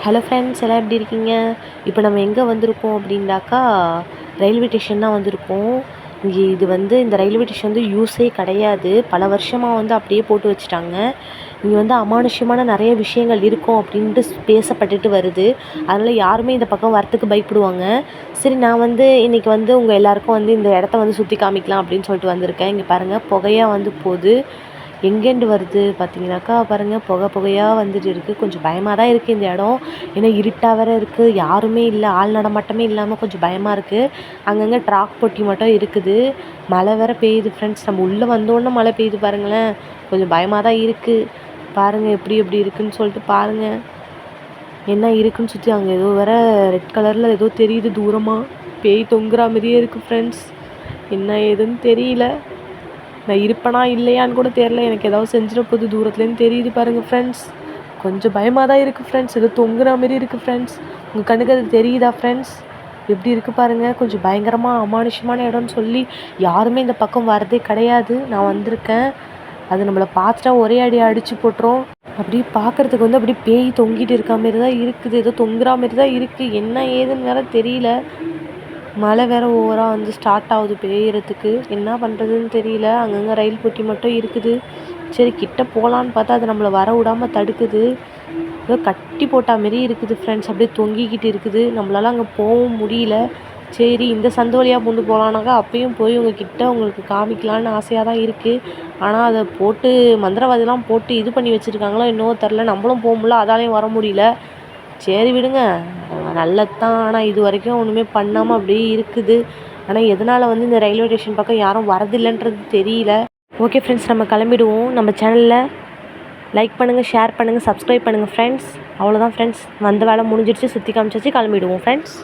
Hello friends, எல்லாம் எப்படி இருக்கீங்க? இப்போ நம்ம எங்கே வந்திருக்கோம் அப்படின்னாக்கா, ரயில்வே ஸ்டேஷன் தான் வந்திருக்கோம். இங்கே இந்த ரயில்வே ஸ்டேஷன் யூஸே கிடையாது. பல வருஷமாக அப்படியே போட்டு வச்சுட்டாங்க. இங்கே அமானுஷ்யமான நிறைய விஷயங்கள் இருக்கும் அப்படின்ட்டு பேசப்பட்டுட்டு வருது. அதனால் யாருமே இந்த பக்கம் வரத்துக்கு பயப்படுவாங்க. சரி, நான் இன்றைக்கி உங்கள் எல்லாேருக்கும் இந்த இடத்த சுற்றி காமிக்கலாம் அப்படின்னு சொல்லிட்டு வந்திருக்கேன். இங்கே பாருங்கள், புகையாக போகுது. எங்கேருந்து வருது பார்த்தீங்கன்னாக்கா, பாருங்கள், புகையாக வந்துட்டு இருக்குது. கொஞ்சம் பயமாக தான் இருக்குது இந்த இடம். ஏன்னா இருட்டாக வேறு இருக்குது, யாருமே இல்லை, ஆள் நடமாட்டமே இல்லாமல் கொஞ்சம் பயமாக இருக்குது. அங்கங்கே ட்ராக் பொட்டி மட்டும் இருக்குது. மழை வேறு பெய்யுது ஃப்ரெண்ட்ஸ். நம்ம உள்ளே வந்தோடனே மழை பெய்யுது பாருங்களேன். கொஞ்சம் பயமாக தான் இருக்குது. பாருங்கள் எப்படி இருக்குதுன்னு சொல்லிட்டு பாருங்கள். என்ன இருக்குதுன்னு சுற்றி அங்கே ஏதோ வேறு ரெட் கலரில் ஏதோ தெரியுது தூரமாக. பேய் தொங்குற மாதிரியே இருக்குது ஃப்ரெண்ட்ஸ். என்ன ஏதுன்னு தெரியல. நான் இருப்பேனா இல்லையான்னு கூட தெரில. எனக்கு ஏதாவது செஞ்சிட போது தூரத்துலேருந்து தெரியுது பாருங்கள் ஃப்ரெண்ட்ஸ். கொஞ்சம் பயமாக தான் இருக்குது ஃப்ரெண்ட்ஸ். ஏதோ தொங்குற மாதிரி இருக்குது ஃப்ரெண்ட்ஸ். உங்கள் கண்ணுக்கு அது தெரியுதா ஃப்ரெண்ட்ஸ்? எப்படி இருக்குது பாருங்கள். கொஞ்சம் பயங்கரமாக அமானுஷ்யமான இடம்னு சொல்லி யாருமே இந்த பக்கம் வரதே கிடையாது. நான் வந்திருக்கேன். அது நம்மளை பார்த்துட்டா ஒரே அடி அடித்து போட்டுரும். அப்படியே பார்க்குறதுக்கு அப்படியே பேய் தொங்கிட்டு இருக்க மாரி தான் இருக்குது. ஏதோ தொங்குற மாரி தான் இருக்குது. என்ன ஏதுன்னு வேறு தெரியல. மழை வேறு ஓவராக ஸ்டார்ட் ஆகுது பெய்யறதுக்கு. என்ன பண்ணுறதுன்னு தெரியல. அங்கங்கே ரயில் பெட்டி மட்டும் இருக்குது. சரி, கிட்ட போகலான்னு பார்த்தா அது நம்மளை வர விடாமல் தடுக்குது. ஏதோ கட்டி போட்டா மாரி இருக்குது ஃப்ரெண்ட்ஸ். அப்படியே தொங்கிக்கிட்டு இருக்குது. நம்மளால் அங்கே போகவும் முடியல. சரி, இந்த சந்து வழியாக பூந்து போகலான்னாக்கா அப்பயும் போய் உங்களுக்கு காமிக்கலான்னு ஆசையாக தான் இருக்குது. ஆனால் அதை போட்டு மந்திரவாதிலாம் போட்டு இது பண்ணி வச்சுருக்காங்களோ என்னவோ தெரில. நம்மளும் போக முடியல, அதாலையும் வர முடியல. சரி விடுங்க, நல்லது தான். ஆனால் இது வரைக்கும் ஒன்றுமே பண்ணாமல் அப்படியே இருக்குது. ஆனால் எதனால் இந்த ரயில்வே ஸ்டேஷன் பக்கம் யாரும் வரதில்லைன்றது தெரியல. ஓகே ஃப்ரெண்ட்ஸ், நம்ம கிளம்பிடுவோம். நம்ம சேனலில் லைக் பண்ணுங்கள், ஷேர் பண்ணுங்கள், சப்ஸ்கிரைப் பண்ணுங்கள் ஃப்ரெண்ட்ஸ். அவ்வளோதான் ஃப்ரெண்ட்ஸ். வந்த வேலை முடிஞ்சிடுச்சு, சுற்றி காமிச்சாச்சு, கிளம்பிடுவோம் ஃப்ரெண்ட்ஸ்.